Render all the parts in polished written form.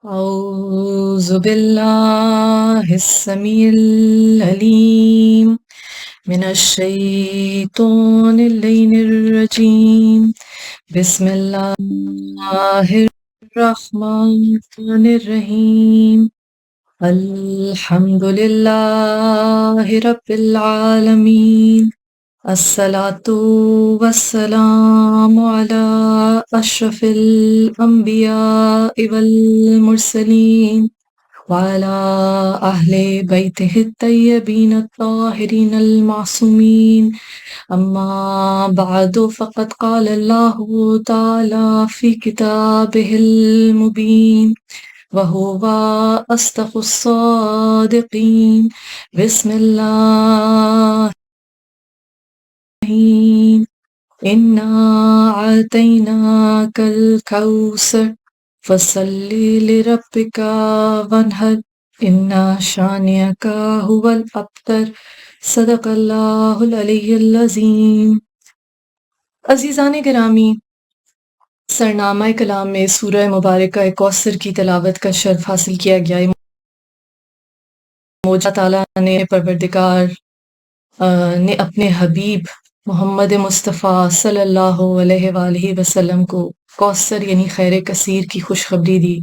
أعوذ بالله السميع العليم من الشيطان اللعين الرجيم بسم الله الرحمن الرحيم الحمد لله رب العالمين الصلاة والسلام على أشرف الأنبياء والمرسلين وعلى أهل بيته الطيبين الطاهرين المعصومين أما بعد فقد قال الله تعالى في كتابه المبين وهو أصدق الصادقين بسم الله إنا أعطيناك الكوثر فصل لربك وانحر إن شانئك هو الأبتر صدق اللہ العلی العظیم۔ عزیزان گرامی، سرنامہ کلام میں سورہ مبارکہ کوثر کی تلاوت کا شرف حاصل کیا گیا ہے۔ مولا تعالیٰ نے پروردگار نے اپنے حبیب محمد مصطفیٰ صلی اللہ علیہ وآلہ وسلم کو کوثر یعنی خیر کثیر کی خوشخبری دی۔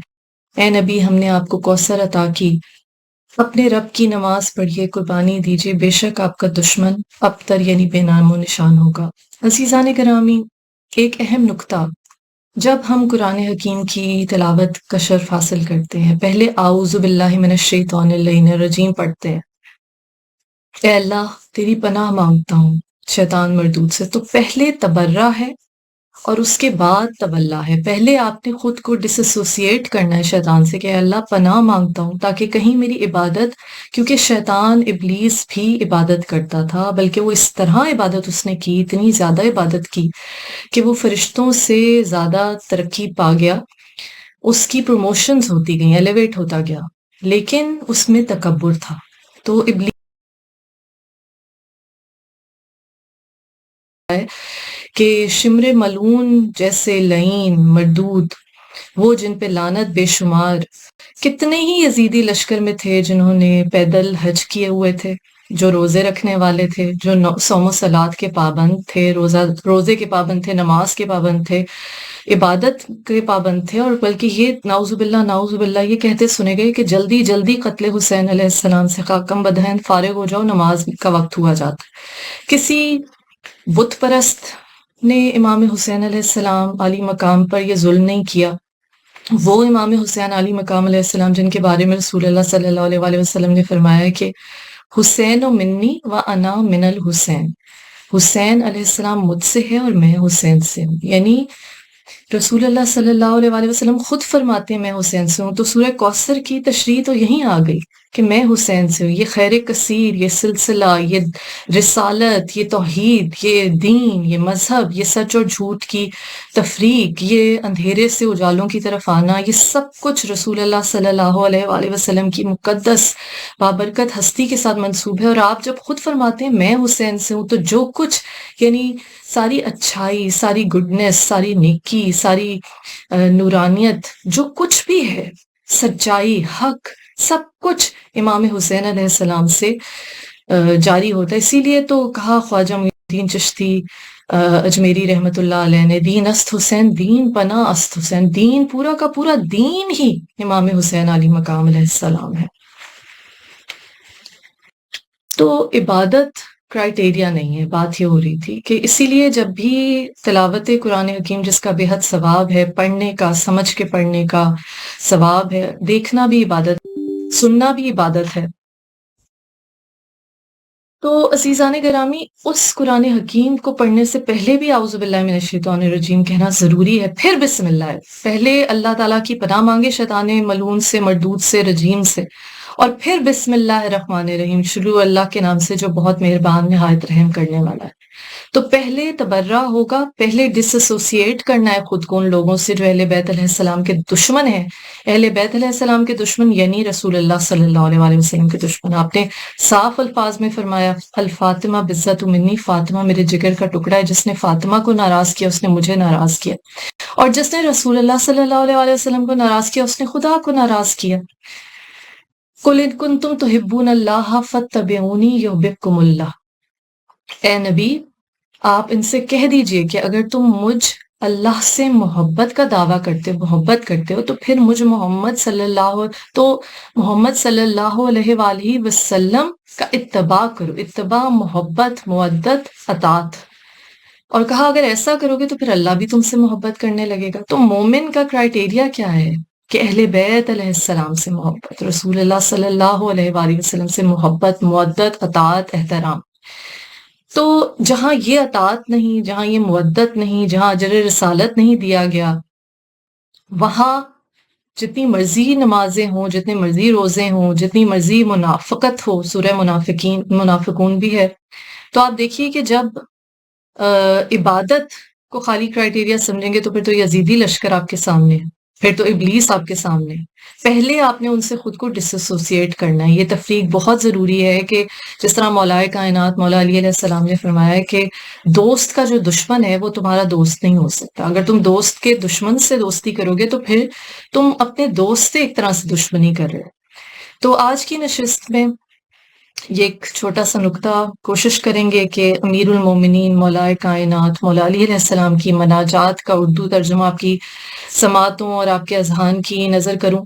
اے نبی، ہم نے آپ کو کوثر عطا کی، اپنے رب کی نماز پڑھیے، قربانی دیجیے، بے شک آپ کا دشمن ابتر یعنی بے نام و نشان ہوگا۔ عزیزان گرامی، ایک اہم نکتہ، جب ہم قرآن حکیم کی تلاوت کا شرف حاصل کرتے ہیں، پہلے اعوذ باللہ من الشیطان اللعین الرجیم پڑھتے ہیں، اے اللہ تیری پناہ مانگتا ہوں شیطان مردود سے، تو پہلے تبرہ ہے اور اس کے بعد تولا ہے۔ پہلے آپ نے خود کو ڈس ایسوسیٹ کرنا ہے شیطان سے کہ اے اللہ پناہ مانگتا ہوں، تاکہ کہیں میری عبادت، کیونکہ شیطان ابلیس بھی عبادت کرتا تھا، بلکہ وہ اس طرح عبادت اس نے کی، اتنی زیادہ عبادت کی کہ وہ فرشتوں سے زیادہ ترقی پا گیا، اس کی پروموشنز ہوتی گئیں، ایلیویٹ ہوتا گیا، لیکن اس میں تکبر تھا۔ تو ابلیس کہ شمر ملعون جیسے لعین مردود، وہ جن پہ لعنت بے شمار، کتنے ہی یزیدی لشکر میں تھے جنہوں نے پیدل حج کیے ہوئے تھے، جو روزے رکھنے والے تھے، جو صوم و صلات کے پابند تھے، روزے کے پابند تھے، نماز کے پابند تھے، عبادت کے پابند تھے، اور بلکہ یہ نعوذ باللہ یہ کہتے سنے گئے کہ جلدی جلدی قتل حسین علیہ السلام سے خاکم بدہن فارغ ہو جاؤ، نماز کا وقت ہوا جاتا۔ کسی بت پرست نے امام حسین علیہ السلام علی مقام پر یہ ظلم نہیں کیا۔ وہ امام حسین علی مقام علیہ السلام جن کے بارے میں رسول اللہ صلی اللہ علیہ وآلہ وسلم نے فرمایا کہ حسین و منی و انا من الحسین، حسین علیہ السلام مجھ سے ہے اور میں حسین سے ہوں، یعنی رسول اللہ صلی اللہ علیہ وآلہ وسلم خود فرماتے ہیں میں حسین سے ہوں۔ تو سورہ کوثر کی تشریح تو یہیں آ گئی کہ میں حسین سے ہوں۔ یہ خیر کثیر، یہ سلسلہ، یہ رسالت، یہ توحید، یہ دین، یہ مذہب، یہ سچ اور جھوٹ کی تفریق، یہ اندھیرے سے اجالوں کی طرف آنا، یہ سب کچھ رسول اللہ صلی اللہ علیہ وآلہ وسلم کی مقدس بابرکت ہستی کے ساتھ منسوب ہے۔ اور آپ جب خود فرماتے ہیں میں حسین سے ہوں، تو جو کچھ یعنی ساری اچھائی، ساری گڈنس، ساری نیکی، ساری نورانیت، جو کچھ بھی ہے، سچائی، حق، سب کچھ امام حسین علیہ السلام سے جاری ہوتا ہے۔ اسی لیے تو کہا خواجہ معین الدین چشتی اجمیری رحمۃ اللہ علیہ نے، دین است حسین، دین پناہ است حسین، دین پورا کا پورا دین ہی امام حسین علی مقام علیہ السلام ہے۔ تو عبادت کرائٹیریا نہیں ہے، بات یہ ہو رہی تھی کہ اسی لیے جب بھی تلاوت قرآن حکیم جس کا بے حد ثواب ہے، پڑھنے کا، سمجھ کے پڑھنے کا ثواب ہے، دیکھنا بھی عبادت، سننا بھی عبادت ہے۔ تو عزیزان گرامی، اس قرآن حکیم کو پڑھنے سے پہلے بھی اعوذ باللہ من الشیطان الرجیم کہنا ضروری ہے، پھر بسم اللہ ہے۔ پہلے اللہ تعالیٰ کی پناہ مانگے شیطان ملعون سے، مردود سے، رجیم سے، اور پھر بسم اللہ الرحمن الرحیم، شروع اللہ کے نام سے جو بہت مہربان نہایت رحم کرنے والا ہے۔ تو پہلے تبرہ ہوگا، پہلے ڈس ایسوسیٹ کرنا ہے خود کو ان لوگوں سے جو اہل بیت علیہ السلام کے دشمن ہیں۔ اہل بیت علیہ السلام کے دشمن یعنی رسول اللہ صلی اللہ علیہ وآلہ وسلم کے دشمن۔ آپ نے صاف الفاظ میں فرمایا الفاطمہ بزت منی، فاطمہ میرے جگر کا ٹکڑا ہے، جس نے فاطمہ کو ناراض کیا اس نے مجھے ناراض کیا، اور جس نے رسول اللہ صلی اللہ علیہ وآلہ وسلم کو ناراض کیا اس نے خدا کو ناراض کیا۔ قُلْ إِن كُنتُمْ تُحِبُّونَ اللَّهَ فَاتَّبِعُونِي يُحْبِبْكُمُ اللَّهُ۔ اے نبی آپ ان سے کہہ دیجئے کہ اگر تم مجھ اللہ سے محبت کا دعویٰ کرتے ہو تو پھر محمد صلی اللہ علیہ وآلہ وسلم کا اتباع کرو۔ اتباع محبت، مودت، اطاعت، اور کہا اگر ایسا کرو گے تو پھر اللہ بھی تم سے محبت کرنے لگے گا۔ تو مومن کا کرائٹیریا کیا ہے کہ اہل بیت علیہ السلام سے محبت، رسول اللہ صلی اللہ علیہ وآلہ وسلم سے محبت، مودت، اطاعت، احترام۔ تو جہاں یہ اطاعت نہیں، جہاں یہ مودت نہیں، جہاں اجر رسالت نہیں دیا گیا، وہاں جتنی مرضی نمازیں ہوں، جتنے مرضی روزے ہوں، جتنی مرضی منافقت ہو، سورہ منافقون بھی ہے۔ تو آپ دیکھیے کہ جب عبادت کو خالی کرائٹیریا سمجھیں گے تو پھر تو یزیدی لشکر آپ کے سامنے ہے، پھر تو ابلیس آپ کے سامنے ہے۔ پہلے آپ نے ان سے خود کو ڈس ایسوسیٹ کرنا ہے۔ یہ تفریق بہت ضروری ہے کہ جس طرح مولا کائنات مولا علی علیہ السلام نے فرمایا ہے کہ دوست کا جو دشمن ہے وہ تمہارا دوست نہیں ہو سکتا۔ اگر تم دوست کے دشمن سے دوستی کرو گے تو پھر تم اپنے دوست سے ایک طرح سے دشمنی کر رہے ہو۔ تو آج کی نشست میں یہ ایک چھوٹا سا نکتہ کوشش کریں گے کہ امیر المومنین مولا کائنات مولا علی علیہ السلام کی مناجات کا اردو ترجمہ آپ کی سماعتوں اور آپ کے اذہان کی نظر کروں۔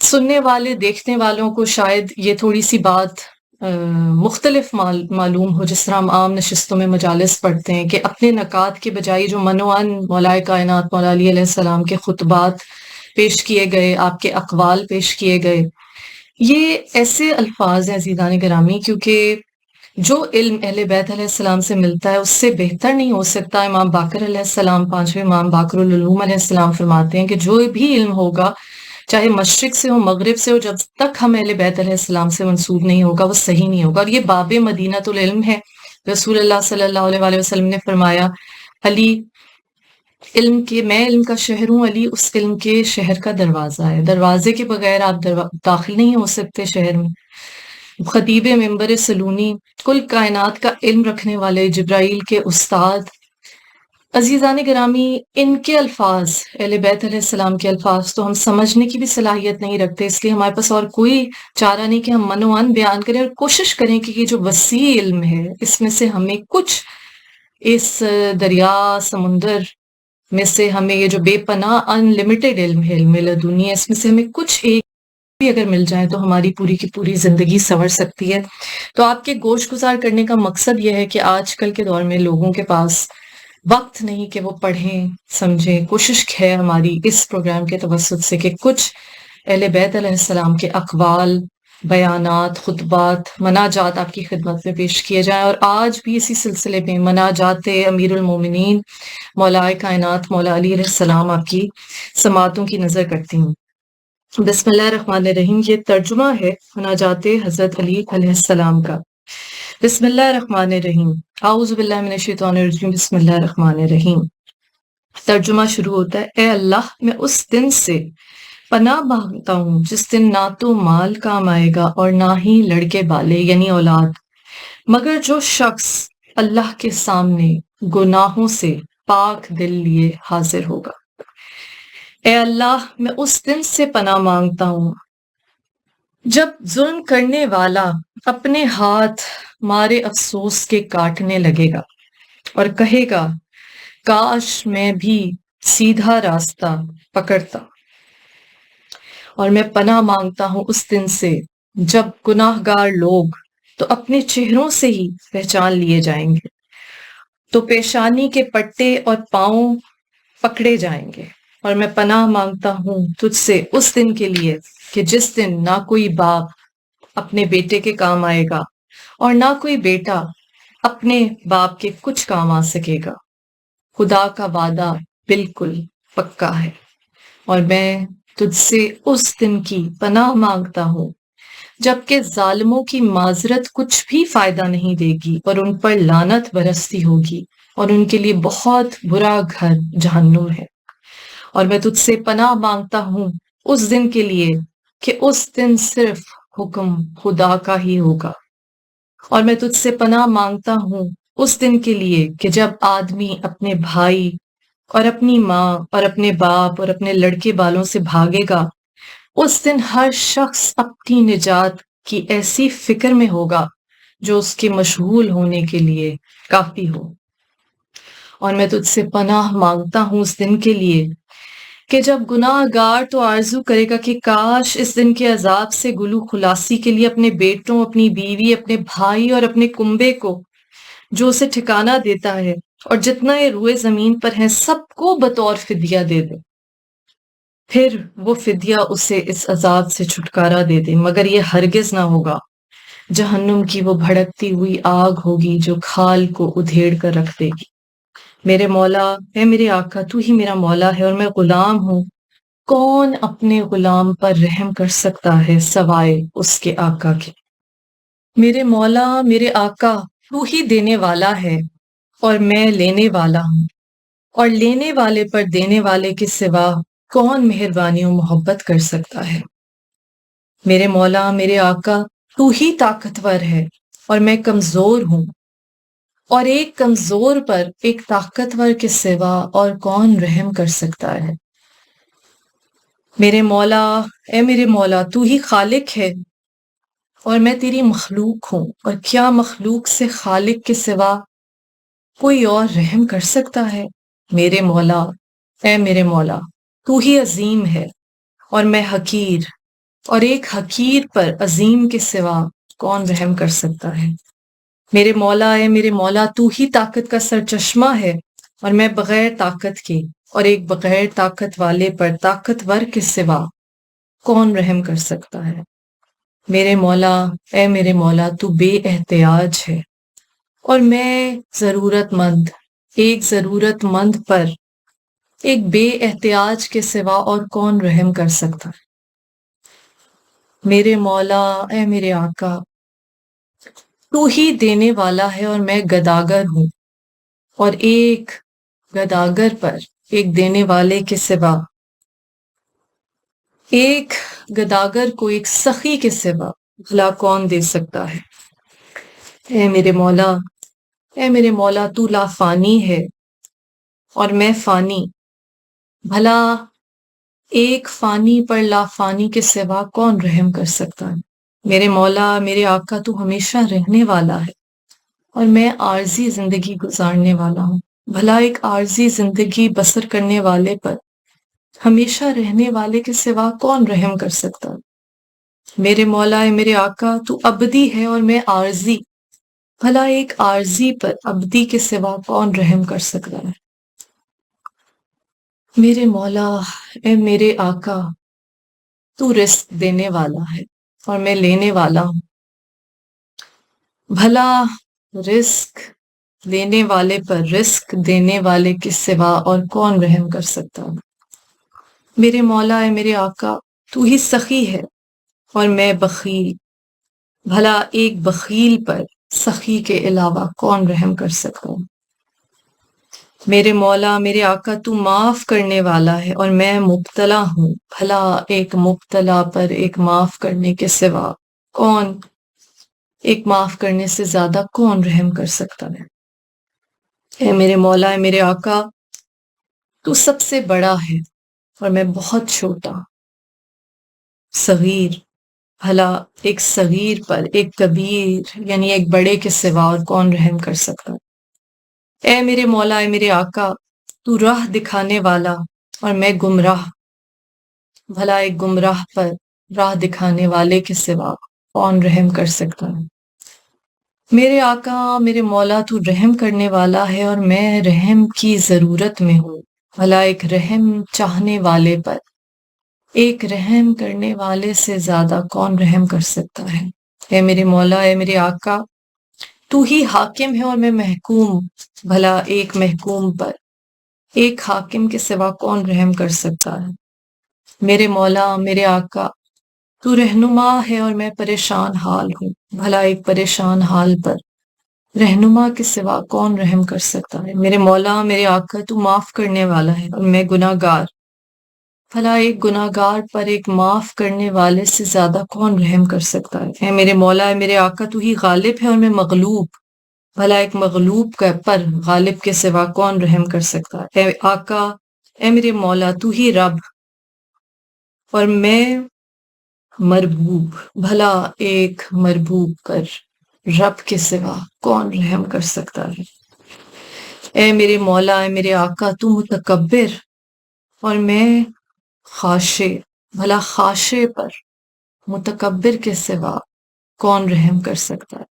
سننے والے دیکھنے والوں کو شاید یہ تھوڑی سی بات مختلف معلوم ہو، جس طرح ہم عام نشستوں میں مجالس پڑھتے ہیں کہ اپنے نکات کے بجائے جو منوان مولا کائنات مولا علی علیہ السلام کے خطبات پیش کیے گئے، آپ کے اقوال پیش کیے گئے، یہ ایسے الفاظ ہیں عزیزان گرامی کیونکہ جو علم اہل بیت علیہ السلام سے ملتا ہے اس سے بہتر نہیں ہو سکتا۔ امام باقر علیہ السلام، پانچویں امام باقر العلوم علیہ السلام فرماتے ہیں کہ جو بھی علم ہوگا چاہے مشرق سے ہو مغرب سے ہو، جب تک ہم اہل بیت علیہ السلام سے منسوب نہیں ہوگا وہ صحیح نہیں ہوگا۔ اور یہ باب مدینۃ العلم ہے۔ رسول اللہ صلی اللہ علیہ وآلہ وسلم نے فرمایا علی میں علم کا شہر ہوں، علی اس علم کے شہر کا دروازہ ہے، دروازے کے بغیر آپ داخل نہیں ہو سکتے شہر میں۔ خطیب منبر سلونی، کل کائنات کا علم رکھنے والے، جبرائیل کے استاد۔ عزیزان گرامی ان کے الفاظ، اہل بیت علیہ السلام کے الفاظ تو ہم سمجھنے کی بھی صلاحیت نہیں رکھتے، اس لیے ہمارے پاس اور کوئی چارہ نہیں کہ ہم منوان بیان کریں اور کوشش کریں کہ یہ جو وسیع علم ہے اس میں سے ہمیں کچھ، اس دریا سمندر میں سے ہمیں یہ جو بے پناہ ان لمیٹڈ علم ہے، علم لدنی ہے، اس میں سے ہمیں کچھ ایک بھی اگر مل جائے تو ہماری پوری کی پوری زندگی سنور سکتی ہے۔ تو آپ کے گوش گزار کرنے کا مقصد یہ ہے کہ آج کل کے دور میں لوگوں کے پاس وقت نہیں کہ وہ پڑھیں سمجھیں۔ کوشش ہے ہماری اس پروگرام کے توسط سے کہ کچھ اہل بیت علیہ السلام کے اقوال، بیانات، خطبات، مناجات آپ کی خدمت میں پیش کیے جائیں، اور آج بھی اسی سلسلے میں مناجات امیر المومنین مولا کائنات مولا علی علیہ السلام آپ کی سماعتوں کی نظر کرتی ہوں۔ بسم اللہ الرحمن الرحیم، یہ ترجمہ ہے مناجات حضرت علی علیہ السلام کا۔ بسم اللہ الرحمن الرحیم، اعوذ باللہ من الشیطان الرجیم، بسم اللہ الرحمن الرحیم۔ ترجمہ شروع ہوتا ہے، اے اللہ میں اس دن سے پناہ مانگتا ہوں جس دن نہ تو مال کام آئے گا اور نہ ہی لڑکے بالے یعنی اولاد، مگر جو شخص اللہ کے سامنے گناہوں سے پاک دل لیے حاضر ہوگا۔ اے اللہ میں اس دن سے پناہ مانگتا ہوں جب ظلم کرنے والا اپنے ہاتھ مارے افسوس کے کاٹنے لگے گا اور کہے گا کاش میں بھی سیدھا راستہ پکڑتا، اور میں پناہ مانگتا ہوں اس دن سے جب گناہ گار لوگ تو اپنے چہروں سے ہی پہچان لیے جائیں گے، تو پیشانی کے پٹے اور پاؤں پکڑے جائیں گے، اور میں پناہ مانگتا ہوں تجھ سے اس دن کے لیے کہ جس دن نہ کوئی باپ اپنے بیٹے کے کام آئے گا اور نہ کوئی بیٹا اپنے باپ کے کچھ کام آ سکے گا۔ خدا کا وعدہ بالکل پکا ہے، اور میں تجھ سے اس دن کی پناہ مانگتا ہوں جبکہ ظالموں کی معذرت کچھ بھی فائدہ نہیں دے گی اور ان پر لعنت برستی ہوگی اور ان کے لیے بہت برا گھر جہنم ہے۔ اور میں تجھ سے پناہ مانگتا ہوں اس دن کے لیے کہ اس دن صرف حکم خدا کا ہی ہوگا، اور میں تجھ سے پناہ مانگتا ہوں اس دن کے لیے کہ جب آدمی اپنے بھائی اور اپنی ماں اور اپنے باپ اور اپنے لڑکے بالوں سے بھاگے گا، اس دن ہر شخص اپنی نجات کی ایسی فکر میں ہوگا جو اس کے مشغول ہونے کے لیے کافی ہو۔ اور میں تجھ سے پناہ مانگتا ہوں اس دن کے لیے کہ جب گناہ گار تو آرزو کرے گا کہ کاش اس دن کے عذاب سے گلو خلاصی کے لیے اپنے بیٹوں، اپنی بیوی، اپنے بھائی اور اپنے کنبے کو جو اسے ٹھکانہ دیتا ہے اور جتنا یہ روئے زمین پر ہیں سب کو بطور فدیہ دے دے، پھر وہ فدیہ اسے اس عذاب سے چھٹکارا دے دے، مگر یہ ہرگز نہ ہوگا۔ جہنم کی وہ بھڑکتی ہوئی آگ ہوگی جو کھال کو ادھیڑ کر رکھ دے گی۔ میرے مولا، اے میرے آقا، تو ہی میرا مولا ہے اور میں غلام ہوں۔ کون اپنے غلام پر رحم کر سکتا ہے سوائے اس کے آقا کے؟ میرے مولا، میرے آقا، تو ہی دینے والا ہے اور میں لینے والا ہوں، اور لینے والے پر دینے والے کے سوا کون مہربانی و محبت کر سکتا ہے؟ میرے مولا، میرے آقا، تو ہی طاقتور ہے اور میں کمزور ہوں، اور ایک کمزور پر ایک طاقتور کے سوا اور کون رحم کر سکتا ہے؟ میرے مولا، اے میرے مولا، تو ہی خالق ہے اور میں تیری مخلوق ہوں، اور کیا مخلوق سے خالق کے سوا کوئی اور رحم کر سکتا ہے؟ میرے مولا، اے میرے مولا، تو ہی عظیم ہے اور میں حقیر، اور ایک حقیر پر عظیم کے سوا کون رحم کر سکتا ہے؟ میرے مولا، اے میرے مولا، تو ہی طاقت کا سرچشمہ ہے اور میں بغیر طاقت کے، اور ایک بغیر طاقت والے پر طاقتور کے سوا کون رحم کر سکتا ہے؟ میرے مولا، اے میرے مولا، تو بے احتیاج ہے اور میں ضرورت مند، ایک ضرورت مند پر ایک بے احتیاج کے سوا اور کون رحم کر سکتا ہے؟ میرے مولا، اے میرے آقا، تو ہی دینے والا ہے اور میں گداگر ہوں، اور ایک گداگر پر ایک دینے والے کے سوا، ایک گداگر کو ایک سخی کے سوا بھلا کون دے سکتا ہے؟ اے میرے مولا، اے میرے مولا، تو لا فانی ہے اور میں فانی، بھلا ایک فانی پر لا فانی کے سوا کون رحم کر سکتا ہے؟ میرے مولا، میرے آقا، تو ہمیشہ رہنے والا ہے اور میں عارضی زندگی گزارنے والا ہوں، بھلا ایک عارضی زندگی بسر کرنے والے پر ہمیشہ رہنے والے کے سوا کون رحم کر سکتا ہے؟ میرے مولا، میرے آقا، تو ابدی ہے اور میں عارضی، بھلا ایک عارضی پر ابدی کے سوا کون رحم کر سکتا ہے؟ میرے مولا، اے میرے آقا، تو رزق دینے والا ہے اور میں لینے والا ہوں، بھلا رزق لینے والے پر رزق دینے والے کے سوا اور کون رحم کر سکتا ہے؟ میرے مولا، اے میرے آقا، تو ہی سخی ہے اور میں بخیل، بھلا ایک بخیل پر سخی کے علاوہ کون رحم کر سکتا ہے؟ میرے مولا، میرے آقا، تو معاف کرنے والا ہے اور میں مبتلا ہوں، بھلا ایک مبتلا پر ایک معاف کرنے کے سوا کون، ایک معاف کرنے سے زیادہ کون رحم کر سکتا ہے؟ اے میرے مولا، اے میرے آقا، تو سب سے بڑا ہے اور میں بہت چھوٹا، صغیر، بھلا ایک صغیر پر ایک کبیر یعنی ایک بڑے کے سوا اور کون رحم کر سکتا ہے؟ اے میرے مولا، اے میرے آقا، تو راہ دکھانے والا اور میں گمراہ، بھلا ایک گمراہ پر راہ دکھانے والے کے سوا کون رحم کر سکتا ہے؟ میرے آقا، میرے مولا، تو رحم کرنے والا ہے اور میں رحم کی ضرورت میں ہوں، بھلا ایک رحم چاہنے والے پر ایک رحم کرنے والے سے زیادہ کون رحم کر سکتا ہے؟ اے میرے مولا، اے میرے آقا، تو ہی حاکم ہے اور میں محکوم، بھلا ایک محکوم پر ایک حاکم کے سوا کون رحم کر سکتا ہے؟ میرے مولا، میرے آقا، تو رہنما ہے اور میں پریشان حال ہوں، بھلا ایک پریشان حال پر رہنما کے سوا کون رحم کر سکتا ہے؟ میرے مولا، میرے آقا، تو معاف کرنے والا ہے اور میں گناہ گار، بھلا ایک گناہ گار پر ایک معاف کرنے والے سے زیادہ کون رحم کر سکتا ہے؟ اے میرے مولا، اے میرے آقا، تو ہی غالب ہے اور میں مغلوب، بھلا ایک مغلوب کا پر غالب کے سوا کون رحم کر سکتا ہے؟ اے آقا، اے میرے مولا، تو ہی رب اور میں مربوب، بھلا ایک مربوب پر رب کے سوا کون رحم کر سکتا ہے؟ اے میرے مولا، اے میرے آقا، تو متکبر اور میں خاشع، بھلا خاشع پر متکبر کے سوا کون رحم کر سکتا ہے؟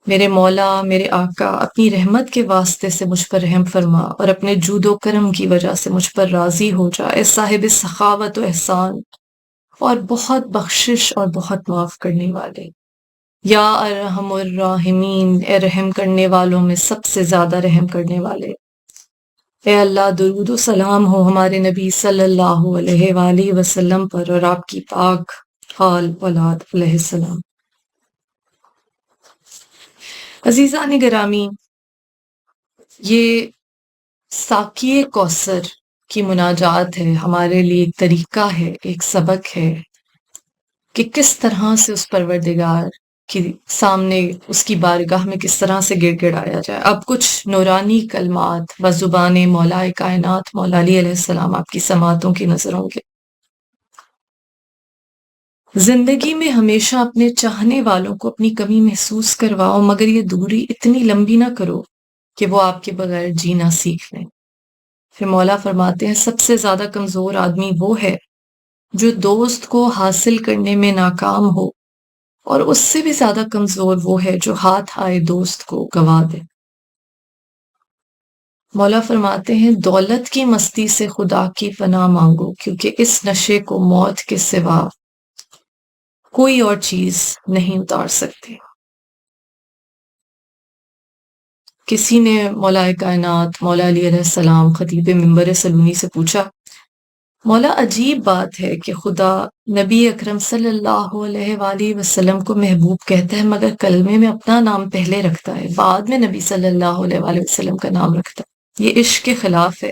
میرے مولا، میرے آقا، اپنی رحمت کے واسطے سے مجھ پر رحم فرما اور اپنے جود و کرم کی وجہ سے مجھ پر راضی ہو جا، اے صاحب سخاوت و احسان اور بہت بخشش اور بہت معاف کرنے والے، یا ارحم الراحمین، اے رحم کرنے والوں میں سب سے زیادہ رحم کرنے والے۔ اے اللہ، درود و سلام ہو ہمارے نبی صلی اللہ علیہ وآلہ وسلم پر اور آپ کی پاک آل اولاد علیہ السلام۔ عزیزان گرامی، یہ ساقی کوثر کی مناجات ہے، ہمارے لیے ایک طریقہ ہے، ایک سبق ہے کہ کس طرح سے اس پروردگار کی سامنے اس کی بارگاہ میں کس طرح سے گڑ گڑایا جائے۔ اب کچھ نورانی کلمات و زبان مولا کائنات مولا علی علیہ السلام آپ کی سماعتوں کی نظر ہوں گے۔ زندگی میں ہمیشہ اپنے چاہنے والوں کو اپنی کمی محسوس کرواؤ، مگر یہ دوری اتنی لمبی نہ کرو کہ وہ آپ کے بغیر جینا سیکھ لیں۔ پھر مولا فرماتے ہیں سب سے زیادہ کمزور آدمی وہ ہے جو دوست کو حاصل کرنے میں ناکام ہو، اور اس سے بھی زیادہ کمزور وہ ہے جو ہاتھ آئے دوست کو گوا دے۔ مولا فرماتے ہیں دولت کی مستی سے خدا کی پناہ مانگو، کیونکہ اس نشے کو موت کے سوا کوئی اور چیز نہیں اتار سکتی۔ کسی نے مولا کائنات مولا علی علیہ السلام خطیب منبر سلونی سے پوچھا، مولا عجیب بات ہے کہ خدا نبی اکرم صلی اللہ علیہ وآلہ وسلم کو محبوب کہتا ہے، مگر کلمے میں اپنا نام پہلے رکھتا ہے، بعد میں نبی صلی اللہ علیہ وآلہ وسلم کا نام رکھتا ہے، یہ عشق کے خلاف ہے۔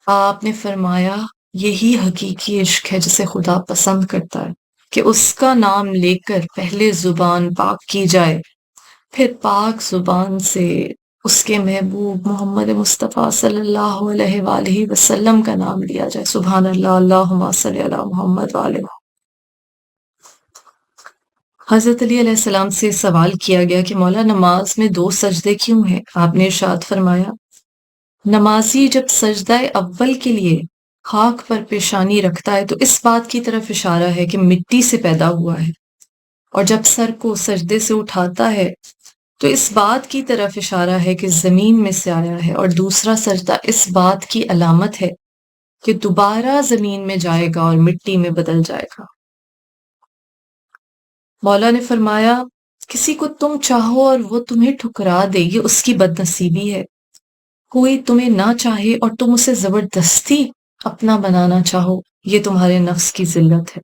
آپ نے فرمایا یہی حقیقی عشق ہے جسے خدا پسند کرتا ہے، کہ اس کا نام لے کر پہلے زبان پاک کی جائے، پھر پاک زبان سے اس کے محبوب محمد مصطفیٰ صلی اللہ علیہ وآلہ وسلم کا نام لیا جائے۔ سبحان اللہ، اللہم صلی علی محمد وآلہ محمد۔ حضرت علی علیہ السلام سے سوال کیا گیا کہ مولا نماز میں 2 سجدے کیوں ہیں؟ آپ نے ارشاد فرمایا نمازی جب سجدہ اول کے لیے خاک پر پیشانی رکھتا ہے تو اس بات کی طرف اشارہ ہے کہ مٹی سے پیدا ہوا ہے، اور جب سر کو سجدے سے اٹھاتا ہے تو اس بات کی طرف اشارہ ہے کہ زمین میں سے آیا ہے، اور دوسرا سجدہ اس بات کی علامت ہے کہ دوبارہ زمین میں جائے گا اور مٹی میں بدل جائے گا۔ مولا نے فرمایا کسی کو تم چاہو اور وہ تمہیں ٹھکرا دے، یہ اس کی بد نصیبی ہے۔ کوئی تمہیں نہ چاہے اور تم اسے زبردستی اپنا بنانا چاہو، یہ تمہارے نفس کی ذلت ہے۔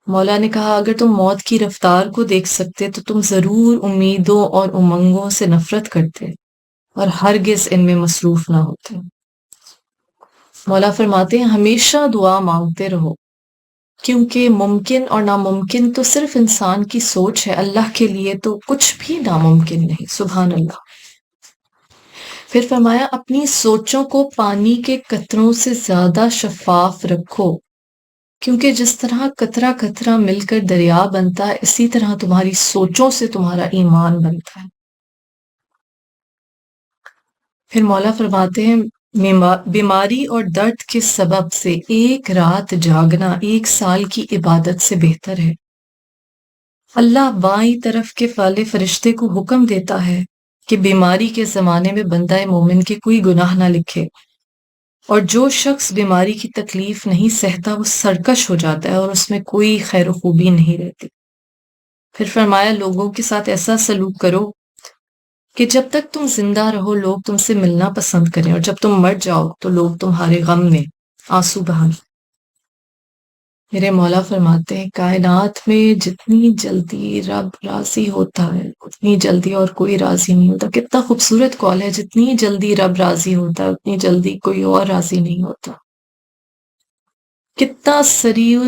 مولا نے کہا اگر تم موت کی رفتار کو دیکھ سکتے تو تم ضرور امیدوں اور امنگوں سے نفرت کرتے اور ہرگز ان میں مصروف نہ ہوتے۔ مولا فرماتے ہیں ہمیشہ دعا مانگتے رہو، کیونکہ ممکن اور ناممکن تو صرف انسان کی سوچ ہے، اللہ کے لیے تو کچھ بھی ناممکن نہیں۔ سبحان اللہ۔ پھر فرمایا اپنی سوچوں کو پانی کے قطروں سے زیادہ شفاف رکھو، کیونکہ جس طرح قطرہ قطرہ مل کر دریا بنتا ہے، اسی طرح تمہاری سوچوں سے تمہارا ایمان بنتا ہے۔ پھر مولا فرماتے ہیں بیماری اور درد کے سبب سے ایک رات جاگنا 1 سال کی عبادت سے بہتر ہے۔ اللہ بائیں طرف کے والے فرشتے کو حکم دیتا ہے کہ بیماری کے زمانے میں بندہ مومن کے کوئی گناہ نہ لکھے، اور جو شخص بیماری کی تکلیف نہیں سہتا وہ سرکش ہو جاتا ہے اور اس میں کوئی خیر و خوبی نہیں رہتی۔ پھر فرمایا لوگوں کے ساتھ ایسا سلوک کرو کہ جب تک تم زندہ رہو لوگ تم سے ملنا پسند کریں، اور جب تم مر جاؤ تو لوگ تمہارے غم میں آنسو بہائیں۔ میرے مولا فرماتے ہیں کائنات میں جتنی جلدی رب راضی ہوتا ہے اتنی جلدی اور کوئی راضی نہیں ہوتا. کتنا خوبصورت قول ہے، جتنی جلدی رب راضی ہوتا ہے اتنی جلدی کوئی اور راضی نہیں ہوتا. کتنا سریع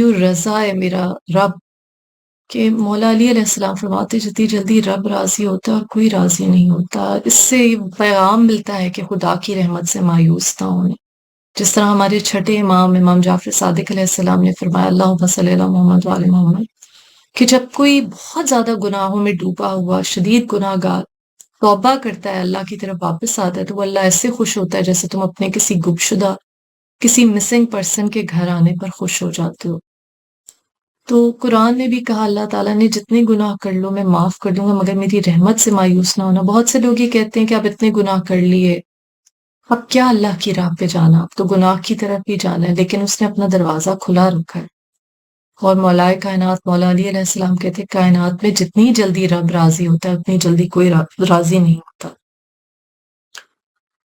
الرضا ہے میرا رب، کہ مولا علی علیہ السلام فرماتے جتنی جلدی رب راضی ہوتا ہے اور کوئی راضی نہیں ہوتا. اس سے یہ پیغام ملتا ہے کہ خدا کی رحمت سے مایوس نہ ہونے. جس طرح ہمارے چھٹے امام جعفر صادق علیہ السلام نے فرمایا اللہم صلی علی محمد وعلی محمد، کہ جب کوئی بہت زیادہ گناہوں میں ڈوبا ہوا شدید گناہ گار توبہ کرتا ہے، اللہ کی طرف واپس آتا ہے، تو وہ اللہ ایسے خوش ہوتا ہے جیسے تم اپنے کسی گمشدہ کسی مسنگ پرسن کے گھر آنے پر خوش ہو جاتے ہو. تو قرآن نے بھی کہا اللہ تعالیٰ نے جتنے گناہ کر لو میں معاف کر دوں گا مگر میری رحمت سے مایوس نہ ہونا. بہت سے لوگ یہ کہتے ہیں کہ اب اتنے گناہ کر لیے اب کیا اللہ کی راہ پہ جانا، اب تو گناہ کی طرف ہی جانا ہے، لیکن اس نے اپنا دروازہ کھلا رکھا ہے. اور مولائے کائنات مولا علی علیہ السلام کہتے ہیں کائنات میں جتنی جلدی رب راضی ہوتا ہے اتنی جلدی کوئی راضی نہیں ہوتا.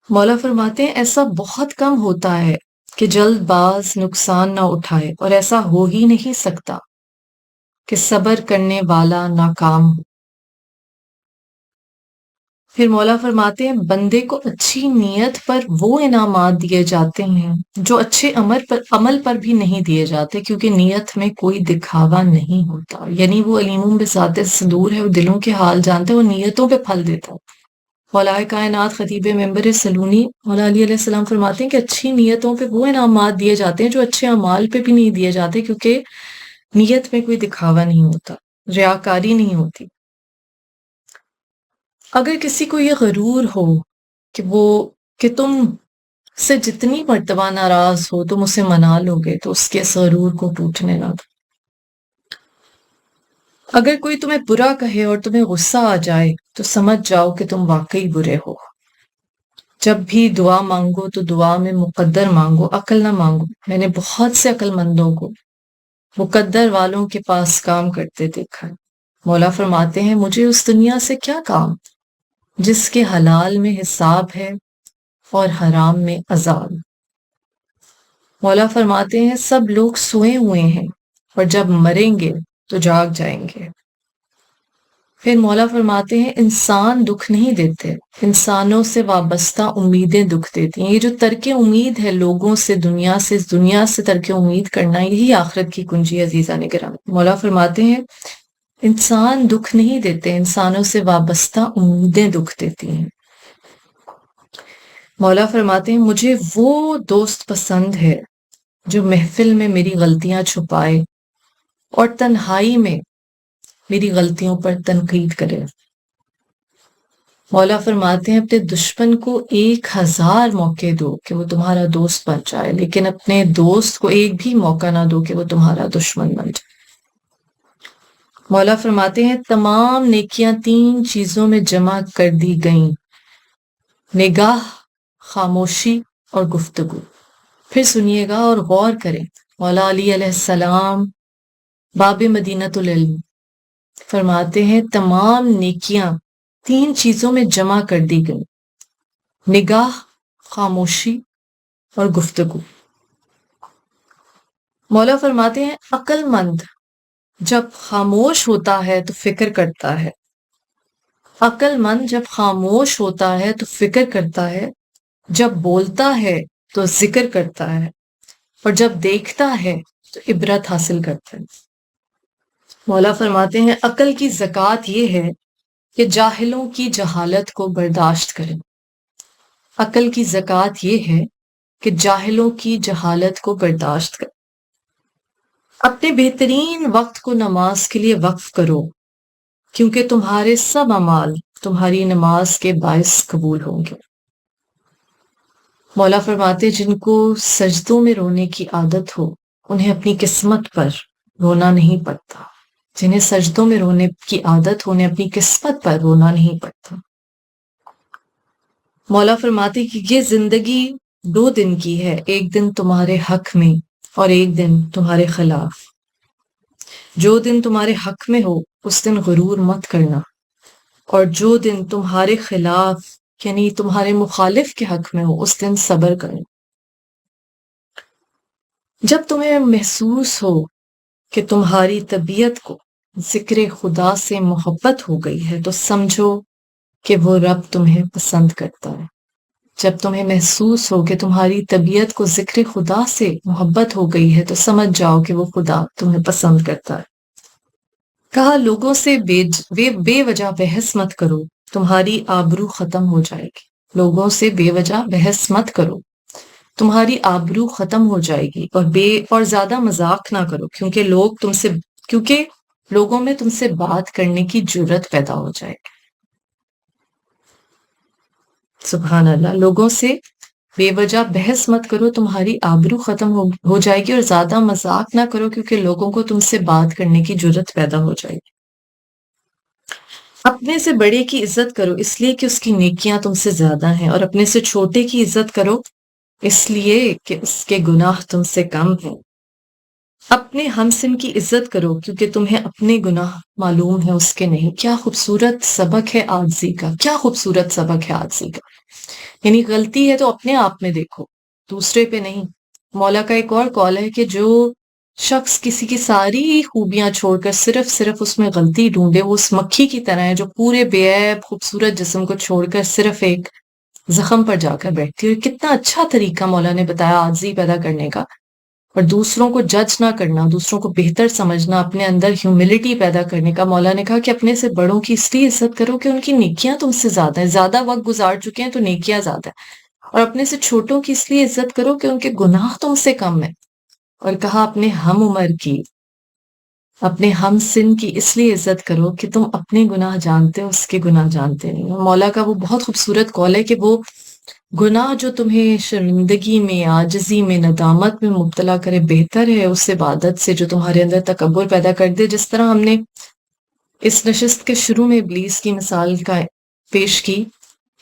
مولا فرماتے ہیں ایسا بہت کم ہوتا ہے کہ جلد باز نقصان نہ اٹھائے، اور ایسا ہو ہی نہیں سکتا کہ صبر کرنے والا ناکام ہو. پھر مولا فرماتے ہیں بندے کو اچھی نیت پر وہ انعامات دیے جاتے ہیں جو اچھے عمل پر بھی نہیں دیے جاتے، کیونکہ نیت میں کوئی دکھاوا نہیں ہوتا. یعنی وہ علیم بذات صدور ہے، وہ دلوں کے حال جانتا ہے، وہ نیتوں پہ پھل دیتا ہے. مولائے کائنات خطیب منبر سلونی مولا علی علیہ السلام فرماتے ہیں کہ اچھی نیتوں پہ وہ انعامات دیے جاتے ہیں جو اچھے اعمال پہ بھی نہیں دیے جاتے، کیونکہ نیت میں کوئی دکھاوا نہیں ہوتا، ریاکاری نہیں ہوتی. اگر کسی کو یہ غرور ہو کہ تم سے جتنی مرتبہ ناراض ہو تم اسے منا لو گے، تو اس کے اس غرور کو ٹوٹنے نہ دو. اگر کوئی تمہیں برا کہے اور تمہیں غصہ آ جائے تو سمجھ جاؤ کہ تم واقعی برے ہو. جب بھی دعا مانگو تو دعا میں مقدر مانگو، عقل نہ مانگو. میں نے بہت سے عقل مندوں کو مقدر والوں کے پاس کام کرتے دیکھا ہے. مولا فرماتے ہیں مجھے اس دنیا سے کیا کام جس کے حلال میں حساب ہے اور حرام میں عذاب. مولا فرماتے ہیں سب لوگ سوئے ہوئے ہیں اور جب مریں گے تو جاگ جائیں گے. پھر مولا فرماتے ہیں انسان دکھ نہیں دیتے، انسانوں سے وابستہ امیدیں دکھ دیتی ہیں. یہ جو ترک امید ہے لوگوں سے، دنیا سے ترک امید کرنا، یہی آخرت کی کنجی عزیزہ نے گرامی. مولا فرماتے ہیں انسان دکھ نہیں دیتے، انسانوں سے وابستہ امیدیں دکھ دیتی ہیں. مولا فرماتے ہیں مجھے وہ دوست پسند ہے جو محفل میں میری غلطیاں چھپائے اور تنہائی میں میری غلطیوں پر تنقید کرے. مولا فرماتے ہیں اپنے دشمن کو 1000 موقع دو کہ وہ تمہارا دوست بن جائے، لیکن اپنے دوست کو ایک بھی موقع نہ دو کہ وہ تمہارا دشمن بن جائے. مولا فرماتے ہیں تمام نیکیاں 3 چیزوں میں جمع کر دی گئیں: نگاہ، خاموشی اور گفتگو. پھر سنیے گا اور غور کریں. مولا علی علیہ السلام باب مدینۃ العلم فرماتے ہیں تمام نیکیاں 3 چیزوں میں جمع کر دی گئیں: نگاہ، خاموشی اور گفتگو. مولا فرماتے ہیں عقل مند جب خاموش ہوتا ہے تو فکر کرتا ہے، عقل مند جب خاموش ہوتا ہے تو فکر کرتا ہے، جب بولتا ہے تو ذکر کرتا ہے، اور جب دیکھتا ہے تو عبرت حاصل کرتا ہے. مولا فرماتے ہیں عقل کی زکوٰۃ یہ ہے کہ جاہلوں کی جہالت کو برداشت کریں. عقل کی زکوٰۃ یہ ہے کہ جاہلوں کی جہالت کو برداشت کریں. اپنے بہترین وقت کو نماز کے لیے وقف کرو، کیونکہ تمہارے سب اعمال تمہاری نماز کے باعث قبول ہوں گے. مولا فرماتے جن کو سجدوں میں رونے کی عادت ہو انہیں اپنی قسمت پر رونا نہیں پڑتا. جنہیں سجدوں میں رونے کی عادت ہو انہیں اپنی قسمت پر رونا نہیں پڑتا. مولا فرماتے کہ یہ زندگی 2 دن کی ہے، ایک دن تمہارے حق میں اور ایک دن تمہارے خلاف. جو دن تمہارے حق میں ہو اس دن غرور مت کرنا، اور جو دن تمہارے خلاف یعنی تمہارے مخالف کے حق میں ہو اس دن صبر کرنا. جب تمہیں محسوس ہو کہ تمہاری طبیعت کو ذکر خدا سے محبت ہو گئی ہے تو سمجھو کہ وہ رب تمہیں پسند کرتا ہے۔ جب تمہیں محسوس ہو کہ تمہاری طبیعت کو ذکر خدا سے محبت ہو گئی ہے تو سمجھ جاؤ کہ وہ خدا تمہیں پسند کرتا ہے۔ کہا لوگوں سے بے وجہ بحث مت کرو، تمہاری آبرو ختم ہو جائے گی۔ لوگوں سے بے وجہ بحث مت کرو، تمہاری آبرو ختم ہو جائے گی، اور زیادہ مذاق نہ کرو کیونکہ لوگوں میں تم سے بات کرنے کی جرت پیدا ہو جائے گی۔ سبحان اللہ، لوگوں سے بے وجہ بحث مت کرو، تمہاری آبرو ختم ہو جائے گی، اور زیادہ مذاق نہ کرو کیونکہ لوگوں کو تم سے بات کرنے کی جرت پیدا ہو جائے گی۔ اپنے سے بڑے کی عزت کرو اس لیے کہ اس کی نیکیاں تم سے زیادہ ہیں، اور اپنے سے چھوٹے کی عزت کرو اس لیے کہ اس کے گناہ تم سے کم ہیں۔ اپنے ہمسن کی عزت کرو کیونکہ تمہیں اپنے گناہ معلوم ہے اس کے نہیں۔ کیا خوبصورت سبق ہے عاجزی کا، کیا خوبصورت سبق ہے عاجزی کا۔ یعنی غلطی ہے تو اپنے آپ میں دیکھو، دوسرے پہ نہیں۔ مولا کا ایک اور قول ہے کہ جو شخص کسی کی ساری خوبیاں چھوڑ کر صرف اس میں غلطی ڈھونڈے، وہ اس مکھی کی طرح ہے جو پورے بے عیب خوبصورت جسم کو چھوڑ کر صرف ایک زخم پر جا کر بیٹھتی ہے۔ کتنا اچھا طریقہ مولا نے بتایا عاجزی پیدا کرنے کا، اور دوسروں کو جج نہ کرنا، دوسروں کو بہتر سمجھنا، اپنے اندر ہیوملٹی پیدا کرنے کا۔ مولا نے کہا کہ اپنے سے بڑوں کی اس لیے عزت کرو کہ ان کی نیکیاں تم سے زیادہ ہیں، زیادہ وقت گزار چکے ہیں تو نیکیاں زیادہ ہیں، اور اپنے سے چھوٹوں کی اس لیے عزت کرو کہ ان کے گناہ تم سے کم ہیں۔ اور کہا اپنے ہم عمر کی، اپنے ہم سن کی اس لیے عزت کرو کہ تم اپنے گناہ جانتے ہو، اس کے گناہ جانتے نہیں ہو۔ مولا کا وہ بہت خوبصورت قول ہے کہ وہ گناہ جو تمہیں شرمندگی میں، عاجزی میں، ندامت میں مبتلا کرے، بہتر ہے اس عبادت سے جو تمہارے اندر تکبر پیدا کر دے۔ جس طرح ہم نے اس نشست کے شروع میں ابلیس کی مثال کا پیش کی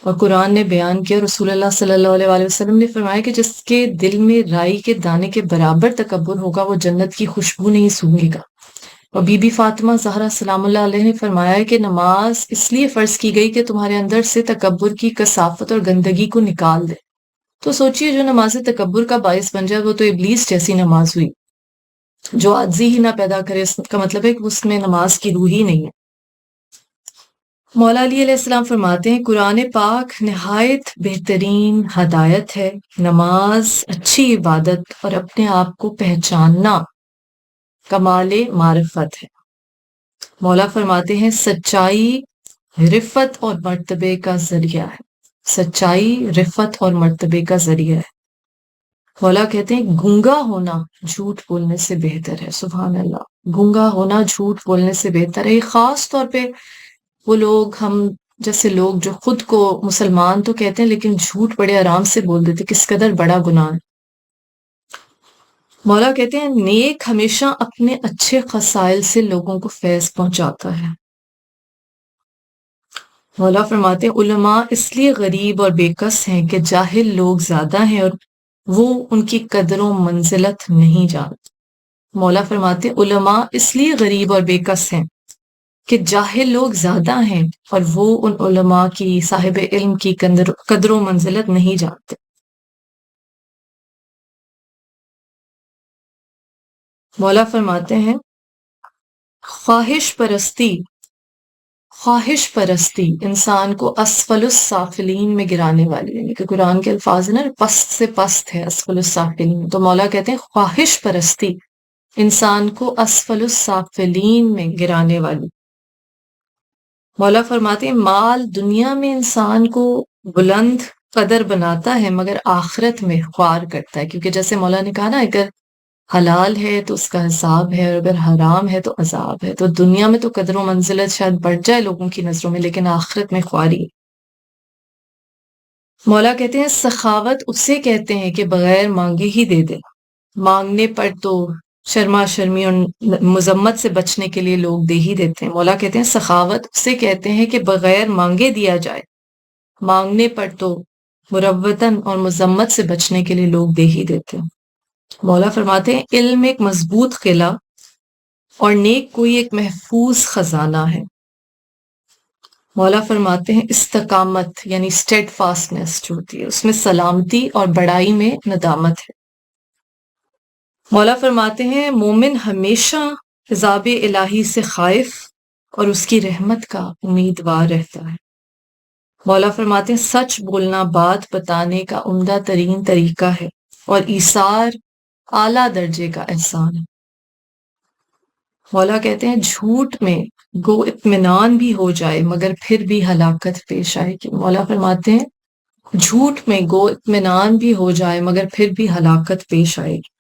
اور قرآن نے بیان کیا، رسول اللہ صلی اللہ علیہ وآلہ وسلم نے فرمایا کہ جس کے دل میں رائی کے دانے کے برابر تکبر ہوگا وہ جنت کی خوشبو نہیں سونگے گا۔ اور بی بی فاطمہ زہرا سلام اللہ علیہ نے فرمایا کہ نماز اس لیے فرض کی گئی کہ تمہارے اندر سے تکبر کی کثافت اور گندگی کو نکال دے۔ تو سوچئے جو نماز تکبر کا باعث بن جائے وہ تو ابلیس جیسی نماز ہوئی۔ جو عاجزی ہی نہ پیدا کرے اس کا مطلب ہے کہ اس میں نماز کی روح ہی نہیں ہے۔ مولا علی علیہ السلام فرماتے ہیں قرآن پاک نہایت بہترین ہدایت ہے، نماز اچھی عبادت اور اپنے آپ کو پہچاننا کمال معرفت ہے۔ مولا فرماتے ہیں سچائی رفت اور مرتبے کا ذریعہ ہے، سچائی رفت اور مرتبے کا ذریعہ ہے۔ مولا کہتے ہیں گونگا ہونا جھوٹ بولنے سے بہتر ہے۔ سبحان اللہ، گونگا ہونا جھوٹ بولنے سے بہتر ہے۔ خاص طور پہ وہ لوگ، ہم جیسے لوگ جو خود کو مسلمان تو کہتے ہیں لیکن جھوٹ بڑے آرام سے بول دیتے، کس قدر بڑا گناہ ہے۔ مولا کہتے ہیں نیک ہمیشہ اپنے اچھے خصائل سے لوگوں کو فیض پہنچاتا ہے۔ مولا فرماتے ہیں علماء اس لیے غریب اور بے کس ہیں کہ جاہل لوگ زیادہ ہیں اور وہ ان کی قدر و منزلت نہیں جانتے۔ مولا فرماتے ہیں علماء اس لیے غریب اور بے کس ہیں کہ جاہل لوگ زیادہ ہیں اور وہ ان علماء کی، صاحب علم کی قدر و منزلت نہیں جانتے۔ مولا فرماتے ہیں خواہش پرستی انسان کو اسفل السافلین میں گرانے والی، یعنی کہ قرآن کے الفاظ ہیں نا پست سے پست ہے اسفل السافلین، تو مولا کہتے ہیں خواہش پرستی انسان کو اسفل السافلین میں گرانے والی۔ مولا فرماتے ہیں مال دنیا میں انسان کو بلند قدر بناتا ہے مگر آخرت میں خوار کرتا ہے، کیونکہ جیسے مولا نے کہا نا اگر حلال ہے تو اس کا حساب ہے اور اگر حرام ہے تو عذاب ہے۔ تو دنیا میں تو قدر و منزلت شاید بڑھ جائے لوگوں کی نظروں میں لیکن آخرت میں خواری۔ مولا کہتے ہیں سخاوت اسے کہتے ہیں کہ بغیر مانگے ہی دے دے، مانگنے پر تو شرما شرمی اور مذمت سے بچنے کے لیے لوگ دے ہی دیتے ہیں۔ مولا کہتے ہیں سخاوت اسے کہتے ہیں کہ بغیر مانگے دیا جائے، مانگنے پر تو مروتاً اور مذمت سے بچنے کے لیے لوگ دے ہی دیتے ہیں۔ مولا فرماتے ہیں علم ایک مضبوط قلعہ اور نیک کوئی ایک محفوظ خزانہ ہے۔ مولا فرماتے ہیں استقامت یعنی اسٹیڈ فاسٹنس جو ہوتی ہے اس میں سلامتی اور بڑائی میں ندامت ہے۔ مولا فرماتے ہیں مومن ہمیشہ عذاب الہی سے خائف اور اس کی رحمت کا امیدوار رہتا ہے۔ مولا فرماتے ہیں سچ بولنا بات بتانے کا عمدہ ترین طریقہ ہے اور ایثار اعلیٰ درجے کا احسان ہے۔ مولا کہتے ہیں جھوٹ میں گو اطمینان بھی ہو جائے مگر پھر بھی ہلاکت پیش آئے گی۔ مولا فرماتے ہیں جھوٹ میں گو اطمینان بھی ہو جائے مگر پھر بھی ہلاکت پیش آئے گی۔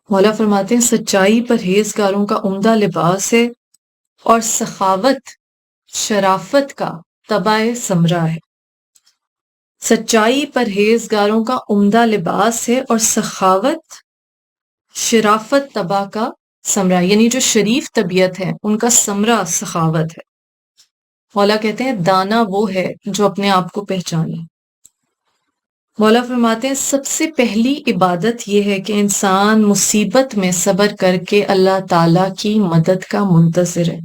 مولا فرماتے ہیں سچائی پرہیزگاروں کا عمدہ لباس ہے اور سخاوت شرافت کا طبع سمرا ہے۔ سچائی پرہیزگاروں کا عمدہ لباس ہے اور سخاوت شرافت طبع کا سمرا، یعنی جو شریف طبیعت ہے ان کا سمرا سخاوت ہے۔ مولا کہتے ہیں دانا وہ ہے جو اپنے آپ کو پہچانے۔ مولا فرماتے ہیں سب سے پہلی عبادت یہ ہے کہ انسان مصیبت میں صبر کر کے اللہ تعالیٰ کی مدد کا منتظر ہے۔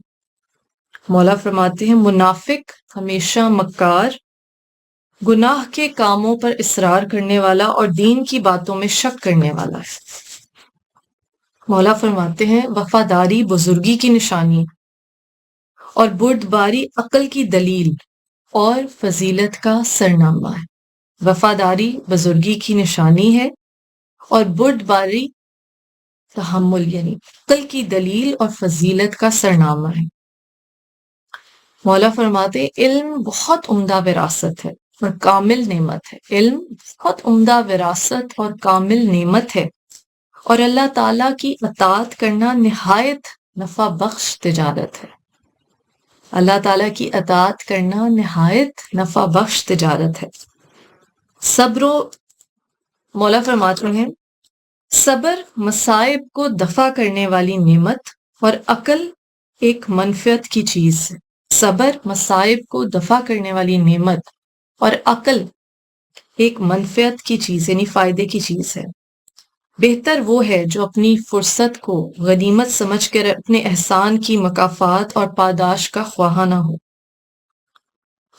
مولا فرماتے ہیں منافق ہمیشہ مکار، گناہ کے کاموں پر اصرار کرنے والا اور دین کی باتوں میں شک کرنے والا ہے۔ مولا فرماتے ہیں وفاداری بزرگی کی نشانی اور بردباری عقل کی دلیل اور فضیلت کا سرنامہ ہے۔ وفاداری بزرگی کی نشانی ہے اور بردباری تحمل یعنی عقل کی دلیل اور فضیلت کا سرنامہ ہے۔ مولا فرماتے علم بہت عمدہ وراثت ہے اور کامل نعمت ہے۔ علم بہت عمدہ وراثت اور کامل نعمت ہے اور اللہ تعالیٰ کی اطاعت کرنا نہایت نفع بخش تجارت ہے۔ اللہ تعالیٰ کی اطاعت کرنا نہایت نفع بخش تجارت ہے۔ صبر و مولا فرماتے ہیں صبر مصائب کو دفع کرنے والی نعمت اور عقل ایک منفعت کی چیز ہے۔ صبر مصائب کو دفع کرنے والی نعمت اور عقل ایک منفعت کی چیز یعنی فائدے کی چیز ہے۔ بہتر وہ ہے جو اپنی فرصت کو غنیمت سمجھ کر اپنے احسان کی مکافات اور پاداش کا خواہاں نہ ہو۔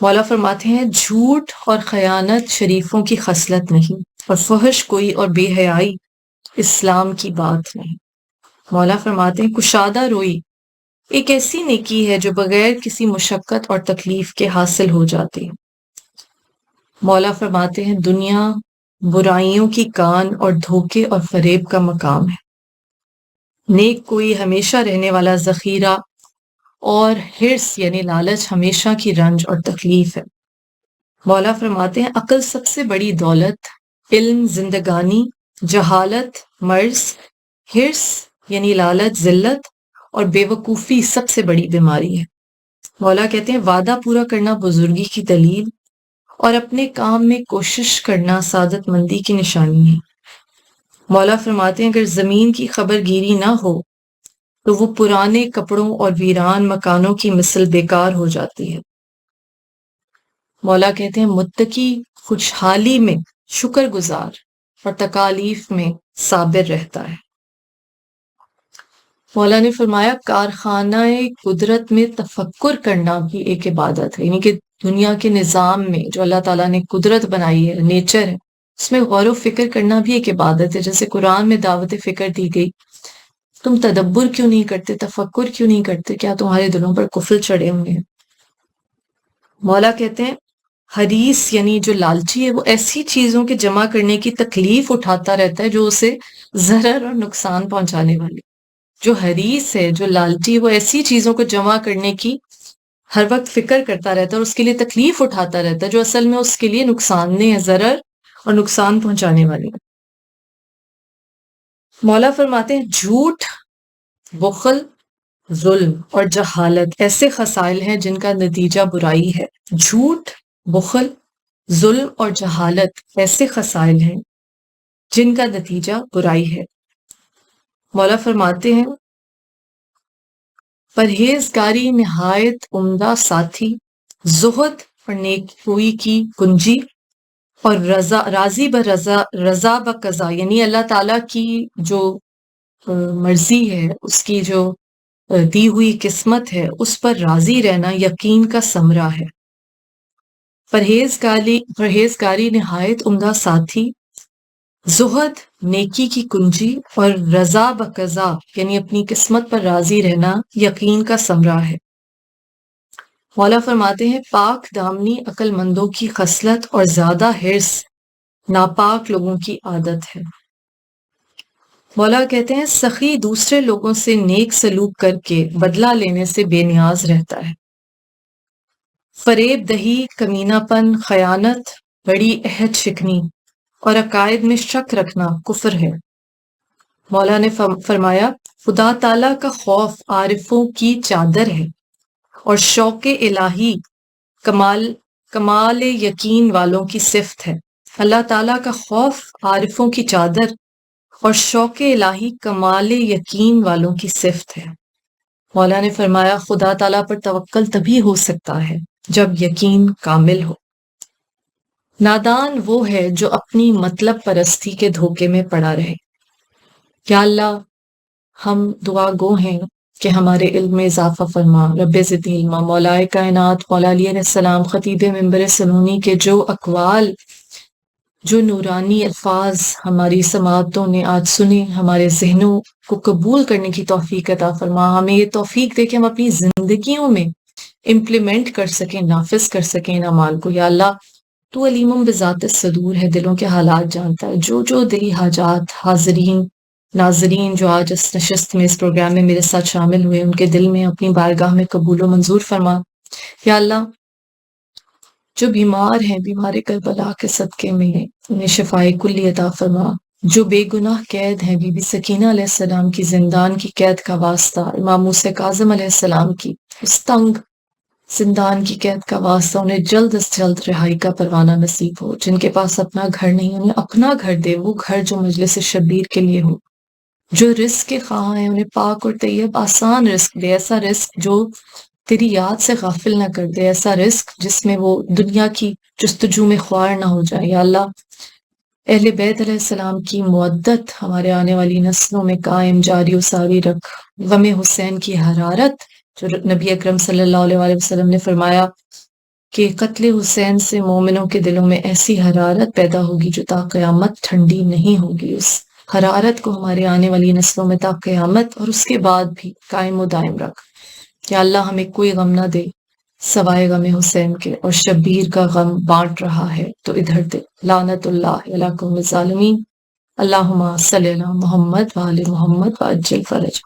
مولا فرماتے ہیں جھوٹ اور خیانت شریفوں کی خصلت نہیں اور فحش کوئی اور بے حیائی اسلام کی بات نہیں۔ مولا فرماتے ہیں کشادہ روئی ایک ایسی نیکی ہے جو بغیر کسی مشقت اور تکلیف کے حاصل ہو جاتی ہے۔ مولا فرماتے ہیں دنیا برائیوں کی کان اور دھوکے اور فریب کا مقام ہے۔ نیک کوئی ہمیشہ رہنے والا ذخیرہ اور حرص یعنی لالچ ہمیشہ کی رنج اور تکلیف ہے۔ مولا فرماتے ہیں عقل سب سے بڑی دولت، علم زندگانی، جہالت مرض، حرص یعنی لالچ ذلت اور بے وقوفی سب سے بڑی بیماری ہے۔ مولا کہتے ہیں وعدہ پورا کرنا بزرگی کی دلیل اور اپنے کام میں کوشش کرنا سعادت مندی کی نشانی ہے۔ مولا فرماتے ہیں اگر زمین کی خبر گیری نہ ہو تو وہ پرانے کپڑوں اور ویران مکانوں کی مثل بیکار ہو جاتی ہے۔ مولا کہتے ہیں متقی خوشحالی میں شکر گزار اور تکالیف میں صابر رہتا ہے۔ مولا نے فرمایا کارخانہ قدرت میں تفکر کرنا بھی ایک عبادت ہے، یعنی کہ دنیا کے نظام میں جو اللہ تعالیٰ نے قدرت بنائی ہے، نیچر ہے، اس میں غور و فکر کرنا بھی ایک عبادت ہے۔ جیسے قرآن میں دعوت فکر دی گئی، تم تدبر کیوں نہیں کرتے، تفکر کیوں نہیں کرتے، کیا تمہارے دلوں پر کفل چڑھے ہوئے ہیں؟ مولا کہتے ہیں حریص یعنی جو لالچی ہے وہ ایسی چیزوں کے جمع کرنے کی تکلیف اٹھاتا رہتا ہے جو اسے ضرر اور نقصان پہنچانے والی۔ جو حریص ہے، جو لالچی، وہ ایسی چیزوں کو جمع کرنے کی ہر وقت فکر کرتا رہتا ہے اور اس کے لیے تکلیف اٹھاتا رہتا ہے جو اصل میں اس کے لیے نقصان دہ ہے، ضرر اور نقصان پہنچانے والی ہے۔ مولا فرماتے ہیں جھوٹ، بخل، ظلم اور جہالت ایسے خصائل ہیں جن کا نتیجہ برائی ہے۔ جھوٹ، بخل، ظلم اور جہالت ایسے خصائل ہیں جن کا نتیجہ برائی ہے۔ مولا فرماتے ہیں پرہیزگاری نہایت عمدہ ساتھی، زہد اور نیکوئی کی کنجی اور راضی رضا بقضا یعنی اللہ تعالیٰ کی جو مرضی ہے، اس کی جو دی ہوئی قسمت ہے، اس پر راضی رہنا یقین کا ثمرہ ہے۔ پرہیزگاری نہایت عمدہ ساتھی زہد نیکی کی کنجی اور رضا بقضا یعنی اپنی قسمت پر راضی رہنا یقین کا ثمرہ ہے۔ مولا فرماتے ہیں پاک دامنی عقل مندوں کی خصلت اور زیادہ حرص ناپاک لوگوں کی عادت ہے۔ مولا کہتے ہیں سخی دوسرے لوگوں سے نیک سلوک کر کے بدلہ لینے سے بے نیاز رہتا ہے۔ فریب دہی، کمینہ پن، خیانت، بڑی عہد شکنی اور عقائد میں شک رکھنا کفر ہے۔ مولا نے فرمایا خدا تعالیٰ کا خوف عارفوں کی چادر ہے اور شوق الہی کمال یقین والوں کی صفت ہے۔ اللہ تعالیٰ کا خوف عارفوں کی چادر اور شوق الہی کمال یقین والوں کی صفت ہے۔ مولا نے فرمایا خدا تعالیٰ پر توکل تبھی ہو سکتا ہے جب یقین کامل ہو۔ نادان وہ ہے جو اپنی مطلب پرستی کے دھوکے میں پڑا رہے۔ یا اللہ ہم دعا گو ہیں کہ ہمارے علم میں اضافہ فرما، رب زدنی علما۔ مولائے کائنات مولا علی علیہ السلام خطیب منبر سنونی کے جو اقوال، جو نورانی الفاظ ہماری سماعتوں نے آج سنے، ہمارے ذہنوں کو قبول کرنے کی توفیق عطا فرما۔ ہمیں یہ توفیق دے کہ ہم اپنی زندگیوں میں امپلیمنٹ کر سکیں، نافذ کر سکیں ان اعمال کو۔ یا اللہ تو علیم بذات الصدور ہے، دلوں کے حالات جانتا ہے۔ جو دلی حاجات حاضرین ناظرین جو آج اس نشست میں اس پروگرام میں میرے ساتھ شامل ہوئے، ان کے دل میں اپنی بارگاہ میں قبول و منظور فرما۔ یا اللہ جو بیمار ہیں بیمار کربلا کے صدقے میں انہیں شفائے کلی عطا فرما۔ جو بے گناہ قید ہیں بی بی سکینہ علیہ السلام کی زندان کی قید کا واسطہ، امام موسیٰ کاظم علیہ السلام کی اس تنگ زندان کی قید کا واسطہ، انہیں جلد از جلد رہائی کا پروانہ نصیب ہو۔ جن کے پاس اپنا گھر نہیں انہیں اپنا گھر دے، وہ گھر جو مجلس شبیر کے لیے ہو۔ جو رزق کے خواہاں ہیں انہیں پاک اور طیب آسان رزق دے، ایسا رزق جو تیری یاد سے غافل نہ کر دے، ایسا رزق جس میں وہ دنیا کی جستجو میں خوار نہ ہو جائے۔ یا اللہ اہل بیت علیہ السلام کی مودت ہمارے آنے والی نسلوں میں قائم جاری و ساری رکھ۔ غم حسین کی حرارت جو نبی اکرم صلی اللہ علیہ وآلہ وسلم نے فرمایا کہ قتل حسین سے مومنوں کے دلوں میں ایسی حرارت پیدا ہوگی جو تا قیامت ٹھنڈی نہیں ہوگی، اس حرارت کو ہمارے آنے والی نسلوں میں تا قیامت اور اس کے بعد بھی قائم و دائم رکھ۔ یا اللہ ہمیں کوئی غم نہ دے سوائے غم حسین کے، اور شبیر کا غم بانٹ رہا ہے تو ادھر دے۔ لعنت اللہ علی قوم الظالمین۔ اللہم صلی علی محمد وآل محمد وعجل فرج۔